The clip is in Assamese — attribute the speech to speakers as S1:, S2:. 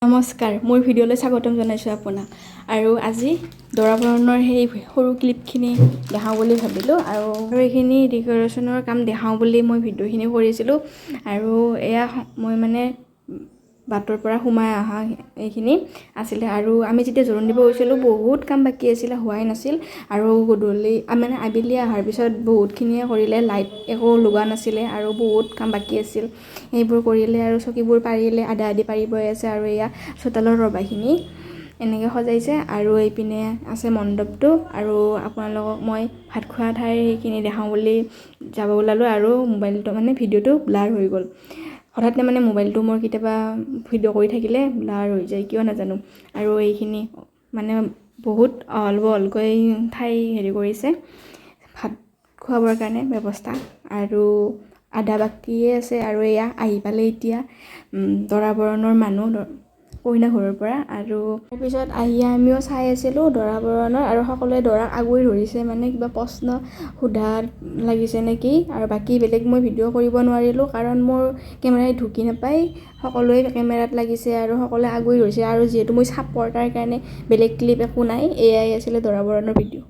S1: নমস্কাৰ, মোৰ ভিডিঅ'লৈ স্বাগতম জনাইছোঁ আপোনাক। আৰু আজি দৰা বৰণৰ সেই সৰু ক্লিপখিনি দেখাওঁ বুলি ভাবিলোঁ আৰু এইখিনি ডেক'ৰেশ্যনৰ কাম দেখাওঁ বুলি মই ভিডিঅ'খিনি কৰিছিলোঁ। আৰু এয়া মই মানে বাটৰ পৰা সোমাই অহা এইখিনি আছিলে আৰু আমি যেতিয়া জোৰোণ দিব গৈছিলোঁ বহুত কাম বাকী আছিলে, হোৱাই নাছিল। আৰু গধূলি মানে আবেলি অহাৰ পিছত বহুতখিনিয়ে কৰিলে, লাইট একো লগোৱা নাছিলে আৰু বহুত কাম বাকী আছিল। সেইবোৰ কৰিলে আৰু চকীবোৰ পাৰিলে, আধা আধি পাৰিবই আছে। আৰু এয়া চোতালৰ ৰবাখিনি এনেকৈ সজাইছে আৰু এইপিনে আছে মণ্ডপটো। আৰু আপোনালোকক মই ভাত খোৱা ঠাইৰ সেইখিনি দেখাওঁ বুলি যাব ওলালোঁ আৰু মোবাইলটো মানে ভিডিঅ'টো ব্লাৰ হৈ গ'ল। হঠাতে মানে মোবাইলটো মোৰ কেতিয়াবা ভিডিঅ' কৰি থাকিলে ব্লাৰ হৈ যায়, কিয় নাজানো। আৰু এইখিনি মানে বহুত অহল বহলকৈ ঠাই হেৰি কৰিছে ভাত খোৱাবৰ কাৰণে ব্যৱস্থা। আৰু আধা বাকীয়ে আছে আৰু এয়া আহি পালে এতিয়া দৰা বৰণৰ মানুহ কইনা ঘৰৰ পৰা। আৰু তাৰপিছত আহি আমিও চাই আছিলোঁ দৰা বৰণৰ আৰু সকলোৱে দৰাক আগুৰি ধৰিছে, মানে কিবা প্ৰশ্ন সোধাত লাগিছে নেকি। আৰু বাকী বেলেগ মই ভিডিঅ' কৰিব নোৱাৰিলোঁ কাৰণ মোৰ কেমেৰাই ঢুকি নাপায়। সকলোৱে কেমেৰাত লাগিছে আৰু সকলোৱে আগুৰি ধৰিছে। আৰু যিহেতু মই চাপৰ তাৰ কাৰণে বেলেগ ক্লিপ একো নাই, এয়াই আছিলে দৰা বৰণৰ ভিডিঅ'।